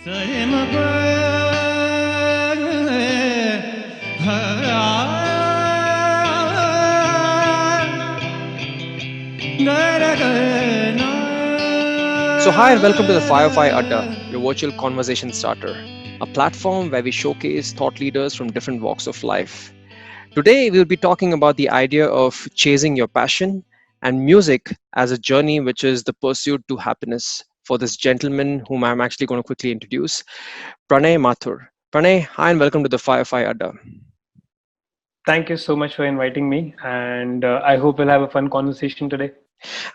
So, hi and welcome to the Firefly Adda, your virtual conversation starter, a platform where we showcase thought leaders from different walks of life. Today, we'll be talking about the idea of chasing your passion and music as a journey, which is the pursuit to happiness for this gentleman whom I'm actually going to quickly introduce, Pranay Mathur. Pranay, hi and welcome to the Firefly Adda. Thank you so much for inviting me, and I hope we'll have a fun conversation today.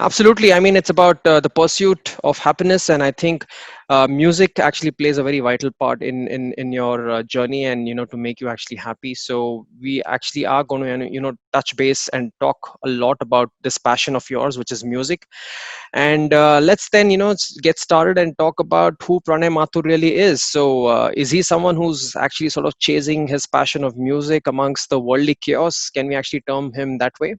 Absolutely. I mean, it's about the pursuit of happiness, and I think music actually plays a very vital part in your journey, and to make you actually happy. So we actually are going to touch base and talk a lot about this passion of yours, which is music. And let's then get started and talk about who Pranay Mathur really is. So is he someone who's actually sort of chasing his passion of music amongst the worldly chaos? Can we actually term him that way?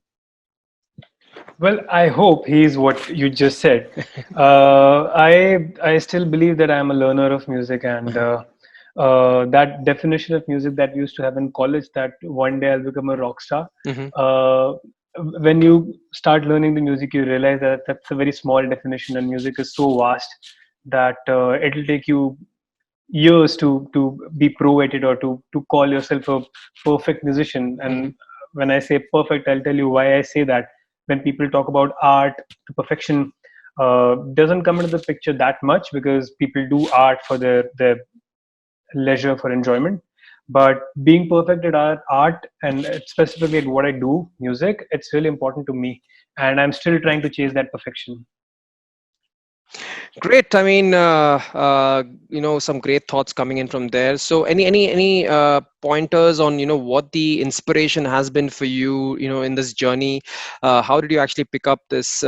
Well, I hope he's what you just said. I still believe that I'm a learner of music, and that definition of music that we used to have in college, that one day I'll become a rock star. Hmm. Uh, when you start learning the music, you realize that that's a very small definition, and music is so vast that it'll take you years to be pro at it, or to call yourself a perfect musician. Hmm. And when I say perfect, I'll tell you why I say that. When people talk about art, the perfection doesn't come into the picture that much, because people do art for their leisure, for enjoyment. But being perfect at art, and specifically at what I do, music, it's really important to me, and I'm still trying to chase that perfection. Great. I mean, some great thoughts coming in from there. So, any pointers on what the inspiration has been for you, in this journey? How did you actually pick up this,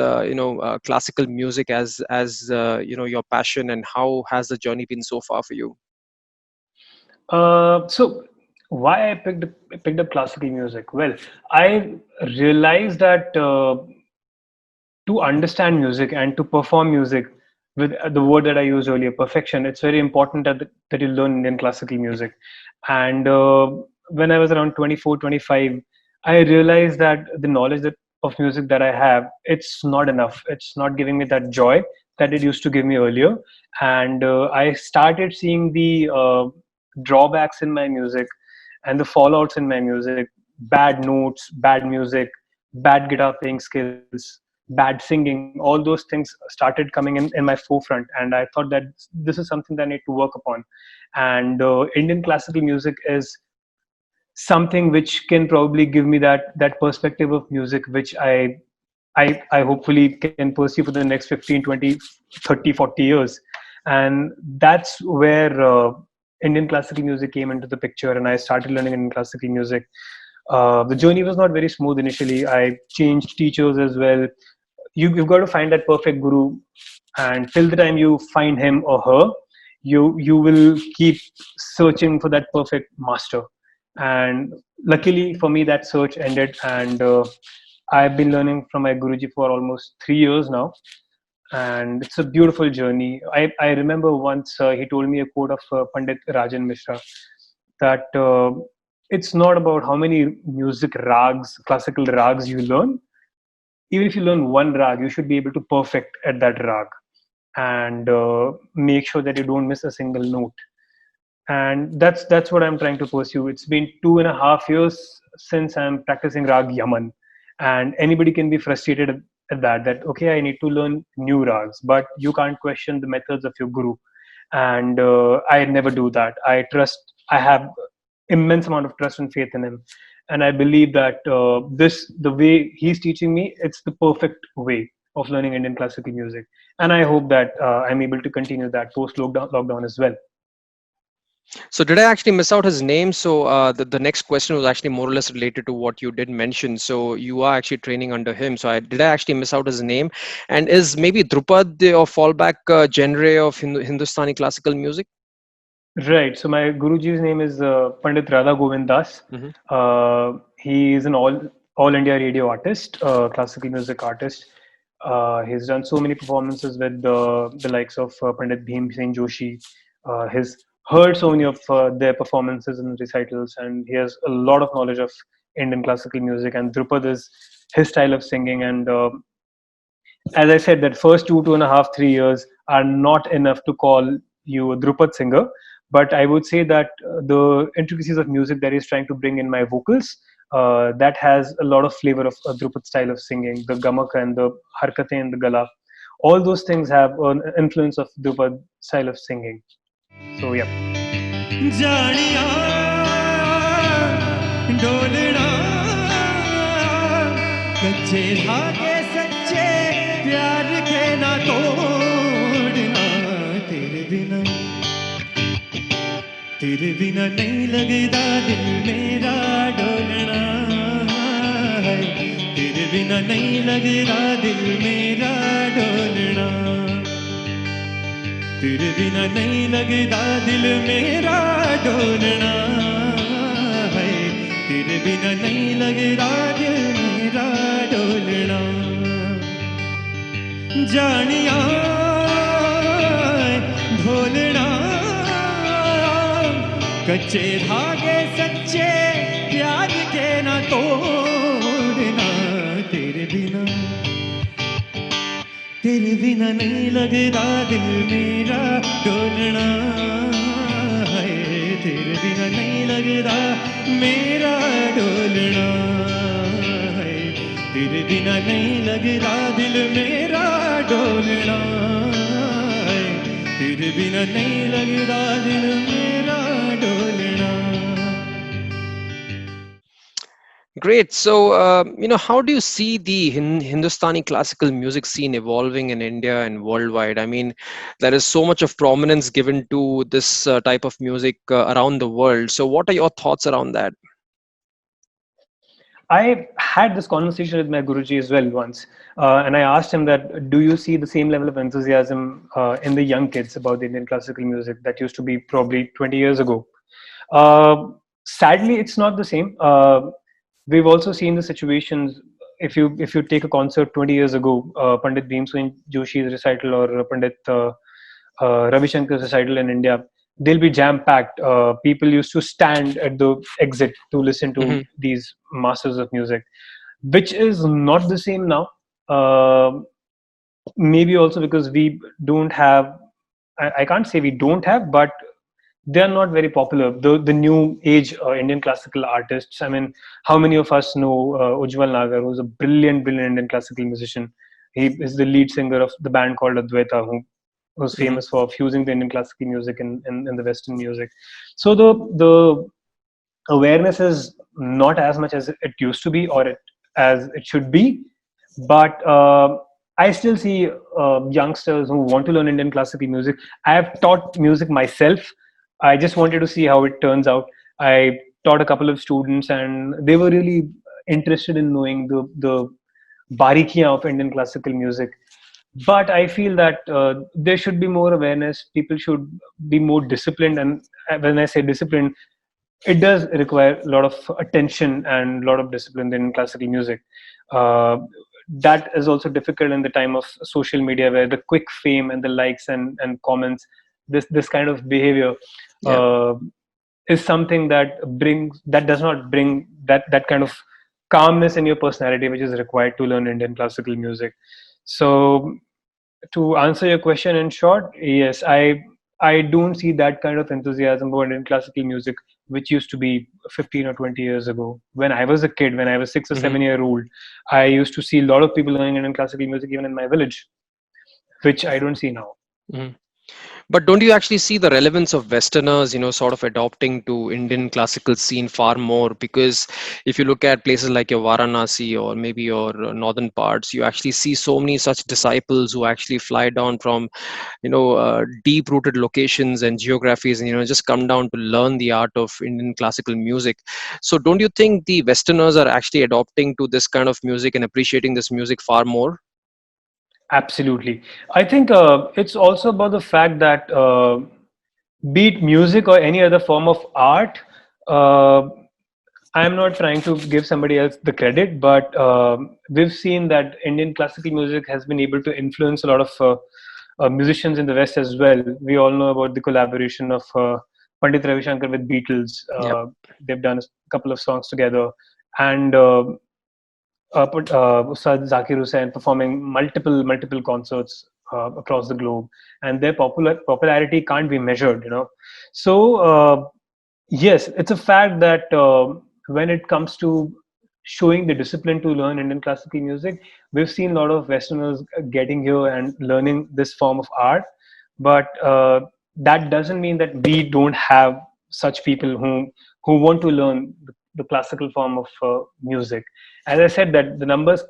classical music as your passion, and how has the journey been so far for you? So why I picked up classical music? Well, I realized that to understand music and to perform music with the word that I used earlier, perfection, it's very important that you learn Indian classical music. And when I was around 24, 25, I realized that the knowledge of music that I have, it's not enough. It's not giving me that joy that it used to give me earlier. And I started seeing the drawbacks in my music and the fallouts in my music: bad notes, bad music, bad guitar playing skills, bad singing. All those things started coming in my forefront, and I thought that this is something that I need to work upon. And Indian classical music is something which can probably give me that perspective of music, which I hopefully can pursue for the next 15, 20, 30, 40 years. And that's where Indian classical music came into the picture, and I started learning Indian classical music. The journey was not very smooth initially. I changed teachers as well. You've got to find that perfect guru, and till the time you find him or her, you will keep searching for that perfect master. And luckily for me, that search ended, and I've been learning from my Guruji for almost 3 years now, and it's a beautiful journey. I remember once he told me a quote of Pandit Rajan Mishra, that it's not about how many music rags, classical rags you learn. Even if you learn one rag, you should be able to perfect at that rag, and make sure that you don't miss a single note. And that's what I'm trying to pursue. It's been 2.5 years since I'm practicing rag Yaman, and anybody can be frustrated at that okay, I need to learn new rags, but you can't question the methods of your guru. And I never do that. I have immense amount of trust and faith in him, and I believe that the way he's teaching me, it's the perfect way of learning Indian classical music. And I hope that I'm able to continue that post lockdown as well. So did I actually miss out his name? So the next question was actually more or less related to what you did mention. So you are actually training under him. So did I actually miss out his name? And is maybe Drupad or fallback genre of Hindustani classical music? Right. So my Guruji's name is Pandit Radha Govind Das. Hmm. He is an all India radio artist, classical music artist. He's done so many performances with the likes of Pandit Bhim Singh Joshi, He's heard so many of their performances and recitals, and he has a lot of knowledge of Indian classical music. And Drupad is his style of singing. And as I said, that first 2.5, 3 years are not enough to call you a Drupad singer. But I would say that the intricacies of music that he's trying to bring in my vocals, that has a lot of flavor of a Drupad style of singing, the gamaka and the harkate and the gala. All those things have an influence of Drupad style of singing. So, yeah. जानिया डोलना कच्चे धागे सच्चे प्यार के ना तोड़ना तेरे बिना नहीं लगता दिल मेरा डोलना है तेरे बिना नहीं लगता दिल मेरा डोलना तेरे बिना नहीं लगता दिल मेरा डोलना है तेरे बिना नहीं लगता दिल मेरा डोलना जानिया ढोलना कच्चे धागे सच्चे प्यार के ना तोड़ना तेरे बिना नहीं लगता दिल मेरा डोलना है तेरे बिना नहीं लगता मेरा डोलना है तेरे बिना नहीं लगता दिल मेरा डोलना है तेरे बिना नहीं लगता दिल मेरा डोलना. Great. So, how do you see the Hindustani classical music scene evolving in India and worldwide? I mean, there is so much of prominence given to this type of music around the world. So, what are your thoughts around that? I had this conversation with my Guruji as well once, and I asked him that, do you see the same level of enthusiasm in the young kids about the Indian classical music that used to be probably 20 years ago? Sadly, it's not the same. We've also seen the situations. If you take a concert 20 years ago, Pandit Bhimsen Joshi's recital or Pandit Ravi Shankar's recital in India, they'll be jam packed. People used to stand at the exit to listen to Hmm. these masters of music, which is not the same now. Uh, Maybe also because we don't have, I can't say we don't have, but they're not very popular. The new age Indian classical artists. I mean, how many of us know Ujjwal Nagar, who's a brilliant Indian classical musician? He is the lead singer of the band called Advaita, who was Hmm. famous for fusing the Indian classical music in the Western music. So the awareness is not as much as it used to be, or as it should be. But I still see youngsters who want to learn Indian classical music. I have taught music myself. I just wanted to see how it turns out. I taught a couple of students, and they were really interested in knowing the barikiyan of Indian classical music. But I feel that there should be more awareness. People should be more disciplined, and when I say disciplined, it does require a lot of attention and a lot of discipline in classical music. Uh, that is also difficult in the time of social media, where the quick fame and the likes and comments, this kind of behavior Yeah. uh, is something that does not bring that kind of calmness in your personality, which is required to learn Indian classical music. So, to answer your question in short, yes, I don't see that kind of enthusiasm about Indian classical music, which used to be 15 or 20 years ago. When I was a kid, when I was 6 or Hmm. 7 year old, I used to see a lot of people learning Indian classical music even in my village, which I don't see now. Hmm. But don't you actually see the relevance of Westerners, sort of adopting to Indian classical scene far more? Because if you look at places like your Varanasi or maybe your northern parts, you actually see so many such disciples who actually fly down from, deep-rooted locations and geographies, and just come down to learn the art of Indian classical music. So don't you think the Westerners are actually adopting to this kind of music and appreciating this music far more? Absolutely. I think it's also about the fact that be it music or any other form of art, uh, I'm not trying to give somebody else the credit, but we've seen that Indian classical music has been able to influence a lot of musicians in the West as well. We all know about the collaboration of Pandit Ravi Shankar with Beatles. Yep. They've done a couple of songs together, and Ustad Zakir Hussain performing multiple concerts across the globe, and their popularity can't be measured. So yes, it's a fact that when it comes to showing the discipline to learn Indian classical music, we've seen a lot of Westerners getting here and learning this form of art, but that doesn't mean that we don't have such people who want to learn the classical form of music. As I said, that the numbers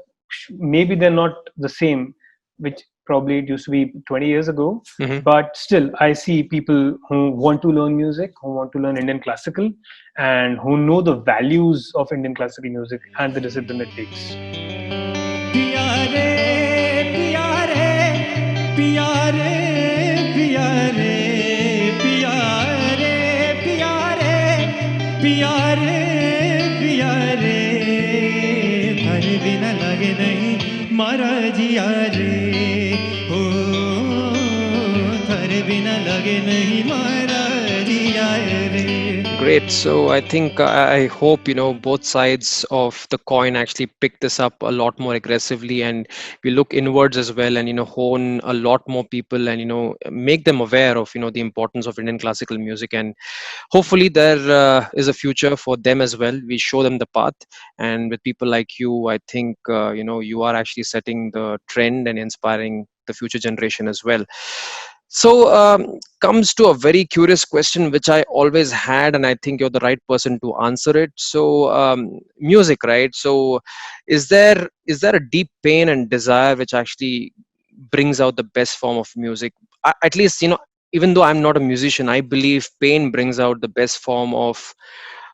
maybe they're not the same, which probably it used to be 20 years ago, Hmm. but still I see people who want to learn music, who want to learn Indian classical, and who know the values of Indian classical music and the discipline it takes. पिया रे पिया रे पिया रे पिया रे पिया रे पिया रे पिया रे पिया रे थारे बिना लगे नहीं मारा जिया रे हो थारे बिना लगे नहीं मारा जिया रे. Great. So I think I hope both sides of the coin actually pick this up a lot more aggressively, and we look inwards as well, and hone a lot more people, and make them aware of the importance of Indian classical music, and hopefully there is a future for them as well. We show them the path, and with people like you, I think you are actually setting the trend and inspiring the future generation as well. So comes to a very curious question which I always had, and I think you're the right person to answer it. So music, right? So is there a deep pain and desire which actually brings out the best form of music? At least even though I'm not a musician, I believe pain brings out the best form of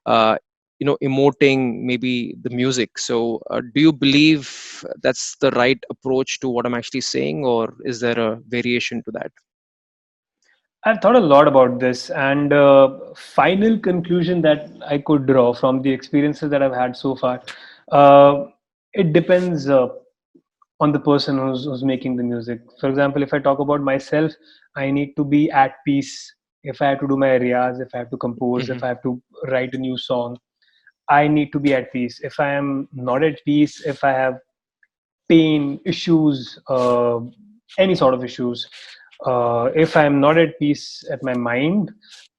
uh, emoting maybe the music. So do you believe that's the right approach to what I'm actually saying, or is there a variation to that? I've thought a lot about this, and final conclusion that I could draw from the experiences that I've had so far, uh, it depends on the person who's making the music. For example, if I talk about myself, I need to be at peace. If I have to do my riyaz, if I have to compose, Hmm. if I have to write a new song, I need to be at peace. If I am not at peace, if I have pain, issues, any sort of issues, if I'm not at peace at my mind,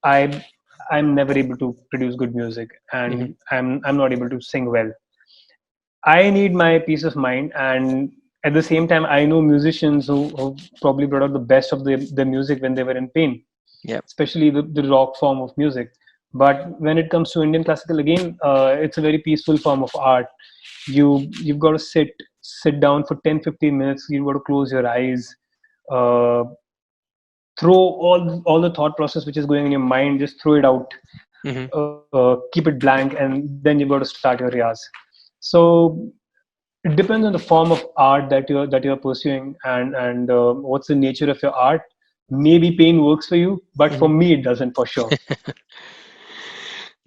I I'm never able to produce good music, Hmm. and I'm not able to sing well. I need my peace of mind, and at the same time, I know musicians who probably brought out the best of their music when they were in pain, Yeah. especially the rock form of music. But when it comes to Indian classical, again, it's a very peaceful form of art. You've got to sit down for 10-15 minutes. You've got to close your eyes, uh, throw all the thought process which is going in your mind, just throw it out, Hmm. keep it blank, and then you've got to start your riyaz. So it depends on the form of art that you're pursuing, and what's the nature of your art. Maybe pain works for you, but for Hmm. me it doesn't, for sure.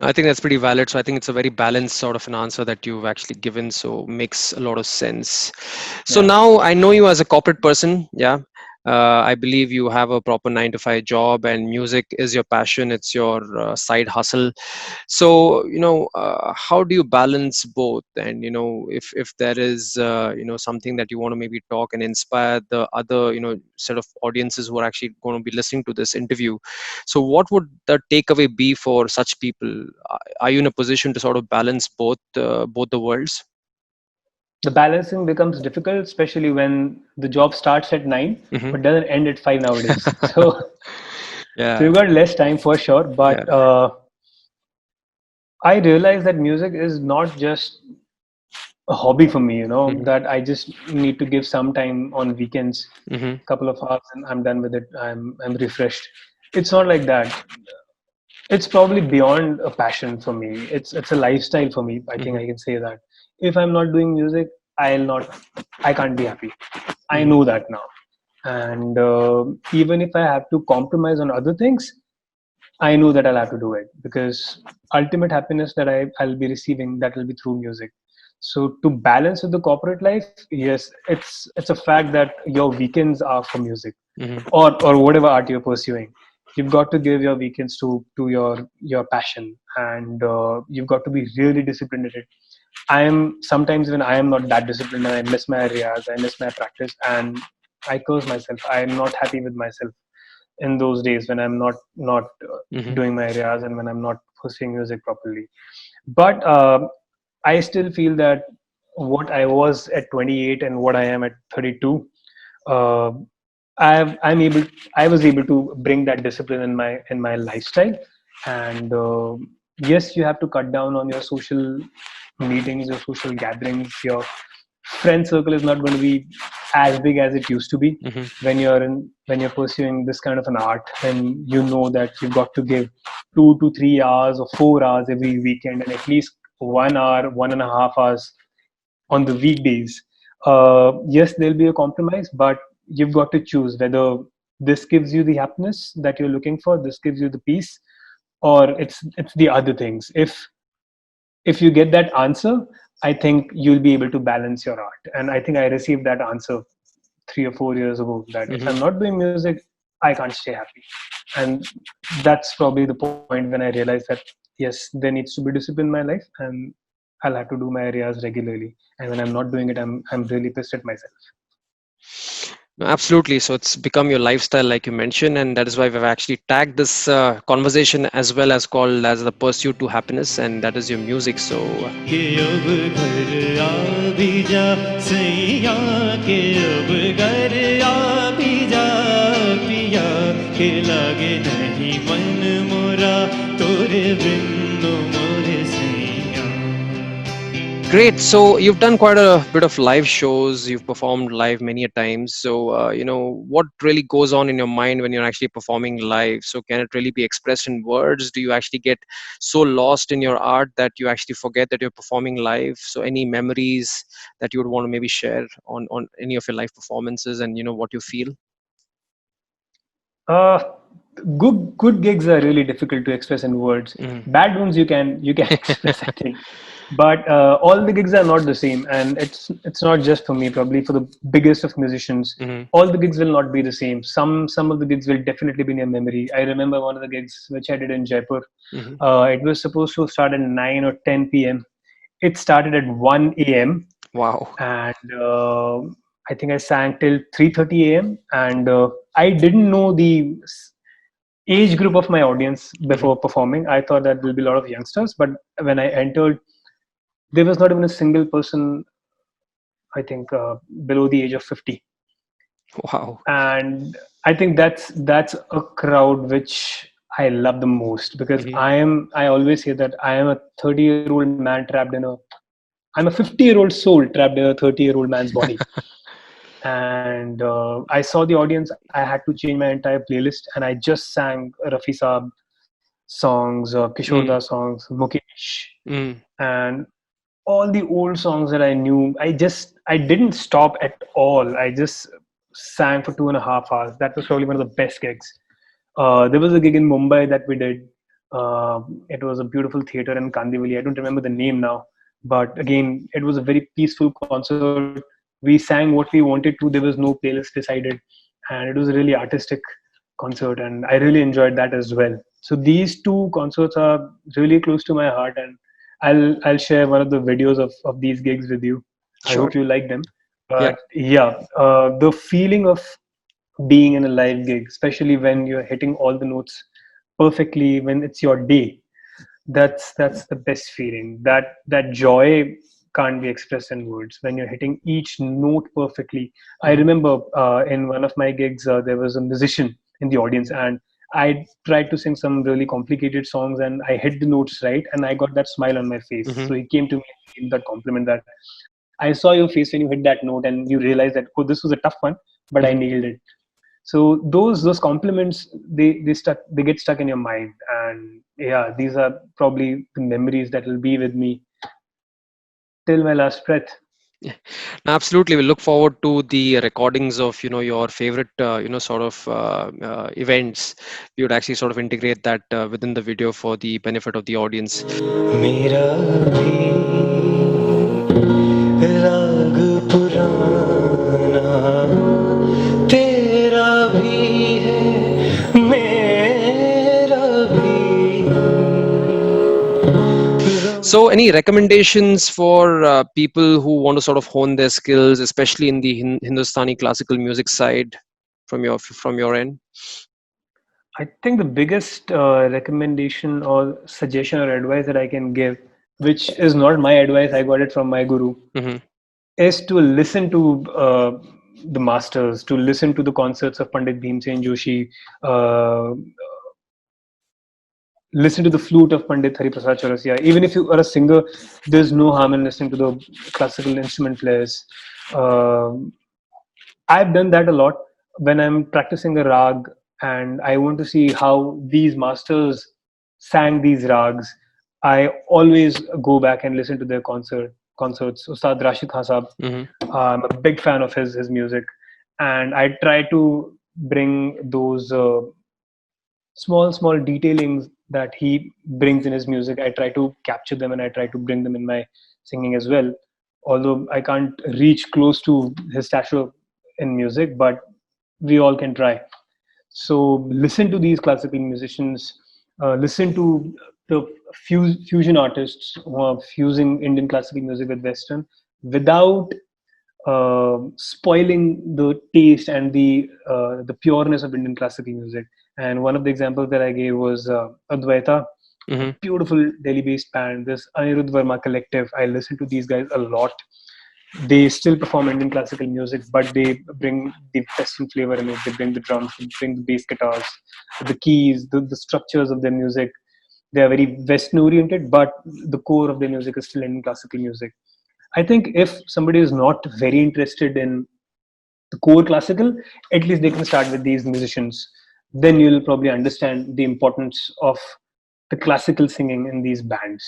I think that's pretty valid. So I think it's a very balanced sort of an answer that you've actually given. So makes a lot of sense. So Yeah. now I know you as a corporate person. Yeah. I believe you have a proper 9 to 5 job, and music is your passion. It's your side hustle. So how do you balance both? And if there is something that you want to maybe talk and inspire the other set of audiences who are actually going to be listening to this interview, so what would the takeaway be for such people? Are you in a position to sort of balance both the worlds? The balancing becomes difficult, especially when the job starts at 9 Hmm. but doesn't end at 5 nowadays. So Yeah. you've got less time for sure, Yeah. but I realize that music is not just a hobby for me, Hmm. that I just need to give some time on weekends, Hmm. couple of hours, and I'm done with it. I'm refreshed. It's not like that. It's probably beyond a passion for me. It's a lifestyle for me. I think Hmm. I can say that. If I'm not doing music, I can't be happy. I Hmm. know that now. And even if I have to compromise on other things, I know that I'll have to do it, because ultimate happiness that I'll be receiving, that will be through music. So to balance with the corporate life, yes, it's a fact that your weekends are for music. Hmm. or whatever art you're pursuing. You've got to give your weekends to your passion, and you've got to be really disciplined at it. I am sometimes when I am not that disciplined and I miss my areas, I miss my practice, and I curse myself. I am not happy with myself in those days when I'm not Hmm. doing my areas and when I'm not pursuing music properly. But I still feel that what I was at 28 and what I am at 32, uh, I'm able. I was able to bring that discipline in my lifestyle, and yes, you have to cut down on your social meetings, your social gatherings. Your friend circle is not going to be as big as it used to be Hmm. when you're pursuing this kind of an art. And you know that you've got to give 2 to 3 hours or 4 hours every weekend, and at least 1 hour, 1.5 hours on the weekdays. Yes, there'll be a compromise, but you've got to choose whether this gives you the happiness that you're looking for, this gives you the peace, or it's the other things. If you get that answer, I think you'll be able to balance your art. And I think I received that answer 3 or 4 years ago, that if Hmm. I'm not doing music, I can't stay happy. And that's probably the point when I realized that yes, there needs to be discipline in my life, and I'll have to do my areas regularly. And when I'm not doing it, I'm really pissed at myself. No, absolutely. So it's become your lifestyle, like you mentioned, and that is why we've actually tagged this conversation as well as called as the pursuit to happiness, and that is your music. So के अब घर आ भी जा सैया के अब घर आ भी जा पिया के लागे नहीं मन मोरा तोरे बिन मोरे सैया. great. So you've done quite a bit of live shows. You've performed live many a times. So what really goes on in your mind when you're actually performing live? So can it really be expressed in words? Do you actually get so lost in your art that you actually forget that you're performing live? So any memories that you would want to maybe share on any of your live performances, and what you feel? Uh, good gigs are really difficult to express in words. Hmm. Bad ones you can express, I think. But all the gigs are not the same, and it's not just for me. Probably for the biggest of musicians, Hmm. all the gigs will not be the same. Some of the gigs will definitely be in your memory. I remember one of the gigs which I did in Jaipur. Hmm. It was supposed to start at 9 or 10 p.m. It started at 1 a.m. Wow. and I think I sang till 3:30 a.m. and I didn't know the age group of my audience Hmm. before performing. I thought that there'll be a lot of youngsters, but when I entered, there was not even a single person, I think, below the age of 50. Wow. And I think that's a crowd which I love the most, because Hmm. I always say that I am a 30-year-old man trapped in a I'm a 50-year-old soul trapped in a 30-year-old man's body. And I saw the audience. I had to change my entire playlist, and I just sang Rafi Saab songs, Kishore Mm. Das songs, Mukesh, Mm. and all the old songs that I knew. I didn't stop at all. I just sang for 2.5 hours. That was probably one of the best gigs. There was a gig in Mumbai that we did. It was a beautiful theater in Kandivali. I don't remember the name now, but again, it was a very peaceful concert. We sang what we wanted to. There was no playlist decided, and it was a really artistic concert, and I really enjoyed that as well. So these two concerts are really close to my heart, and I'll share one of the videos of these gigs with you. I Sure. hope you like them. Yeah. But yeah, the feeling of being in a live gig, especially when you're hitting all the notes perfectly, when it's your day, that's the best feeling. That joy can't be expressed in words when you're hitting each note perfectly. I Hmm. remember in one of my gigs, there was a musician in the audience, and I tried to sing some really complicated songs, and I hit the notes right, and I got that smile on my face. Hmm. So he came to me and gave that compliment, that I saw your face when you hit that note, and you realized that, oh, this was a tough one, but I Hmm. nailed it. So those compliments, they get stuck in your mind. And yeah, these are probably the memories that will be with me till my last breath. Yeah. Absolutely. We look forward to the recordings of your favorite sort of events. We would actually sort of integrate that within the video for the benefit of the audience. मेरा भी राग पुराना तेरा भी So any recommendations for people who want to sort of hone their skills, especially in the Hindustani classical music side, from your end? I think the biggest recommendation or suggestion or advice that I can give, which is not my advice, I got it from my guru, Hmm. is to listen to the masters, to listen to the concerts of Pandit Bhimsen Joshi, uh, listen to the flute of Pandit Hariprasad Chaurasia. Even if you are a singer, there's no harm in listening to the classical instrument players. Um I've done that a lot when I'm practicing a rag and I want to see how these masters sang these rags. I always go back and listen to their concerts. Ustad Rashid Khan Saab, Hmm. I'm a big fan of his music, and I try to bring those small detailings that he brings in his music. I try to capture them and I try to bring them in my singing as well. Although I can't reach close to his stature in music, but we all can try. So listen to these classical musicians, listen to the fusion artists who are fusing Indian classical music with Western without spoiling the taste and the pureness of Indian classical music. And one of the examples that I gave was Advaita, a Hmm. beautiful Delhi-based band. This Anirudh Verma Collective. I listen to these guys a lot. They still perform Indian classical music, but they bring the Western flavor in it. They bring the drums, they bring the bass guitars, the keys, the structures of their music. They are very Western oriented, but the core of their music is still Indian classical music. I think if somebody is not very interested in the core classical, at least they can start with these musicians. Then you'll probably understand the importance of the classical singing in these bands.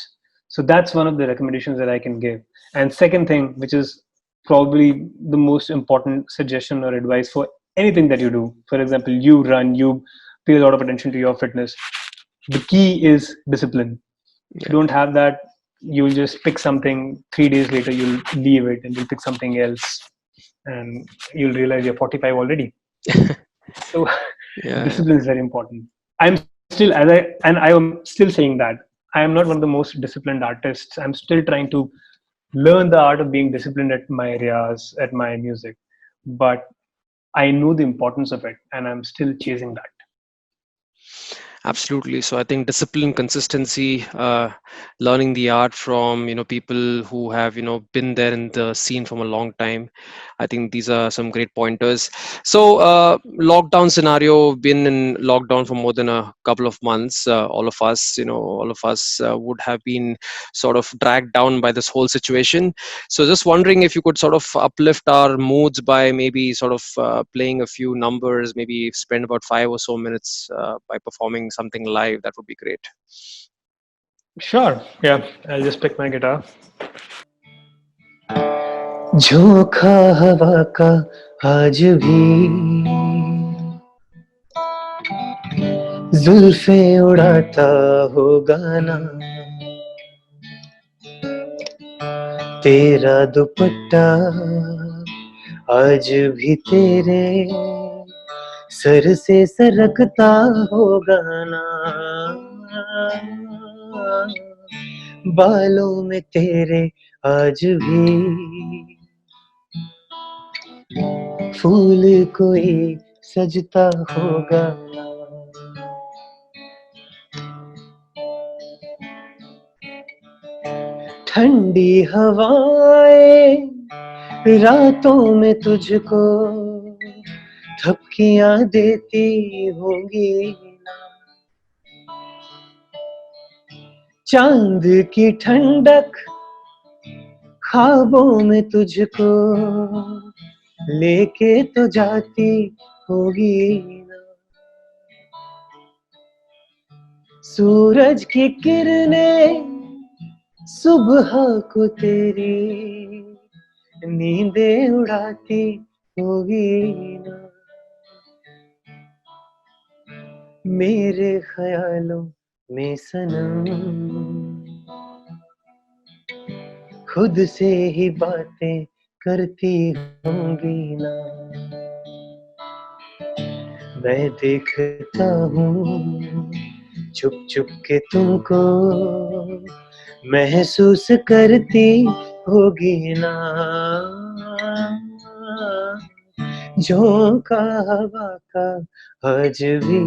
So that's one of the recommendations that I can give. And second thing, which is probably the most important suggestion or advice for anything that you do. For example, you run, you pay a lot of attention to your fitness. The key is discipline. If you Yeah. don't have that, you'll just pick something. 3 days later, you'll leave it and you'll pick something else, and you'll realize you're 45 already. So, Yeah. discipline is very important. I'm still, I am still saying that I am not one of the most disciplined artists. I'm still trying to learn the art of being disciplined at my areas, at my music. But I know the importance of it, and I'm still chasing that. Absolutely. So I think discipline, consistency, learning the art from people who have been there in the scene from a long time. I think these are some great pointers. So lockdown scenario, been in lockdown for more than a couple of months. All of us would have been sort of dragged down by this whole situation. So just wondering if you could sort of uplift our moods by maybe sort of playing a few numbers, maybe spend about 5 or so minutes by performing something live. That would be great. Sure. Yeah. I'll just pick my guitar. झोंका हवा का आज भी जुल्फे उड़ाता होगा ना, तेरा दुपट्टा आज भी तेरे सर से सरकता होगा ना, बालों में तेरे आज भी फूल कोई सजता होगा ना, ठंडी हवाएं रातों में तुझको थपकियां देती होंगी ना, चांद की ठंडक ख्वाबों में तुझको लेके तो जाती होगी ना, सूरज की किरणें सुबह को तेरी नींदें उड़ाती होगी ना, मेरे ख्यालों में सनम खुद से ही बातें करती होंगी ना, मैं देखता हूँ चुप चुप के तुमको, महसूस करती होगी ना झोंका हवा का आज भी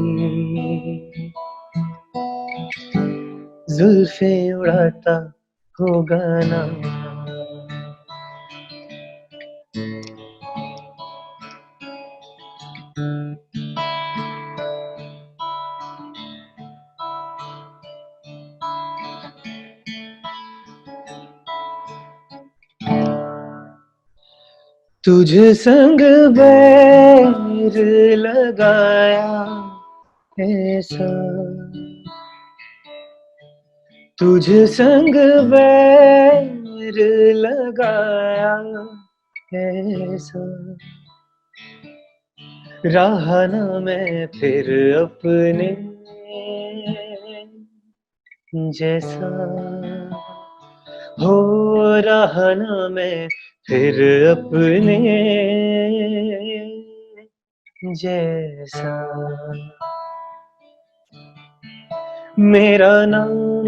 जुल्फे उड़ाता होगा ना। तुझ संग बैर लगाया ऐसा तुझ संग बैर लगाया ऐसा राह ना मैं फिर अपने जैसा हो रहा ना मैं फिर अपने जैसा। मेरा नाम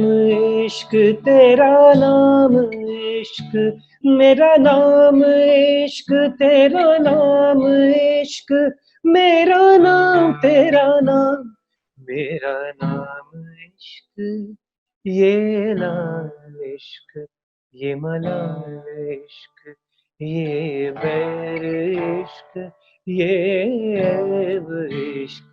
इश्क तेरा नाम इश्क मेरा नाम इश्क तेरा नाम इश्क मेरा नाम तेरा नाम मेरा नाम इश्क ये लाल इश्क ये मलाल इश्क ये बैर इश्क ये ऐब इश्क।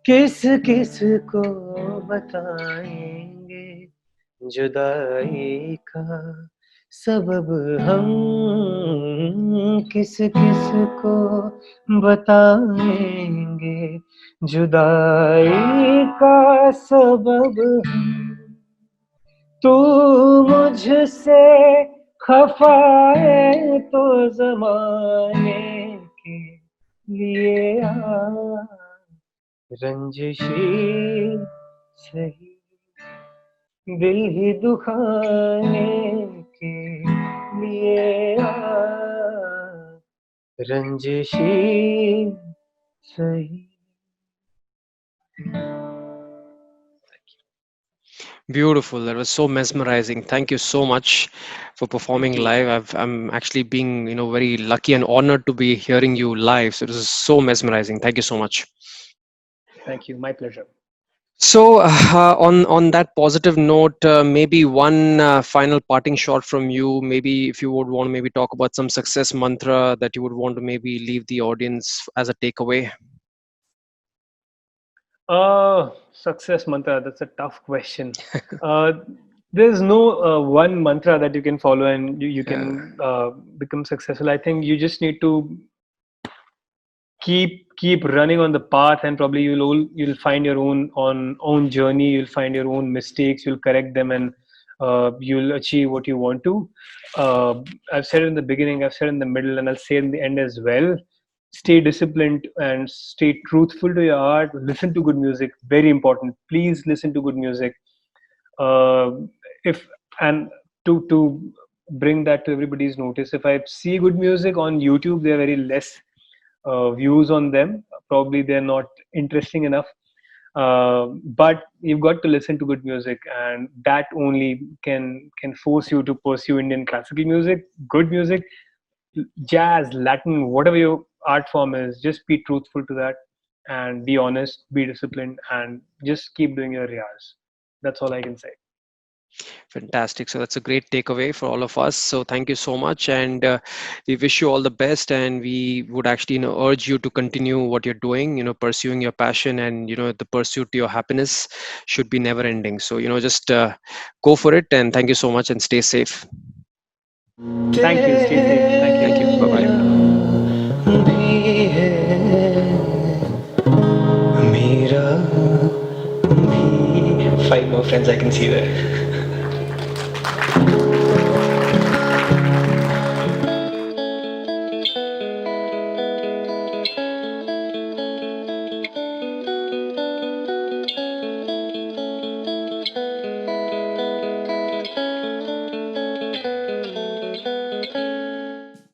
किस किस को बताएंगे जुदाई का सबब हम किस किस को बताएंगे जुदाई का सबब हम। तू मुझसे खफा है तो जमाने के लिए आ रंजिशी सही दिल ही दुखाने के लिए आ रंजिशी सही। Beautiful. That was so mesmerizing. Thank you so much for performing Thank you. live. I'm actually being, very lucky and honored to be hearing you live. So this is so mesmerizing. Thank you so much. Thank you. My pleasure. So on that positive note, maybe one final parting shot from you. Maybe if you would want to maybe talk about some success mantra that you would want to maybe leave the audience as a takeaway. Success mantra. That's a tough question. Uh, there's no one mantra that you can follow and you can become successful. I think you just need to keep running on the path, and probably you'll find your own journey. You'll find your own mistakes. You'll correct them, and you'll achieve what you want to. I've said it in the beginning. I've said it in the middle, and I'll say it in the end as well. Stay disciplined and stay truthful to your art. Listen to good music. Very important. Please listen to good music. uh, if and to bring that to everybody's notice, if I see good music on YouTube, there are very less views on them. Probably they're not interesting enough. But you've got to listen to good music, and that only can force you to pursue Indian classical music, good music, jazz, Latin, whatever your art form is. Just be truthful to that, and be honest, be disciplined, and just keep doing your riyas. That's all I can say. Fantastic. So that's a great takeaway for all of us. So thank you so much, and we wish you all the best. And we would actually, urge you to continue what you're doing. Pursuing your passion, and the pursuit to your happiness should be never ending. So just go for it. And thank you so much, and stay safe. Thank you. Stay safe. Thank you. Thank you. Bye bye. भी है मेरा भी 5 more friends I can see there.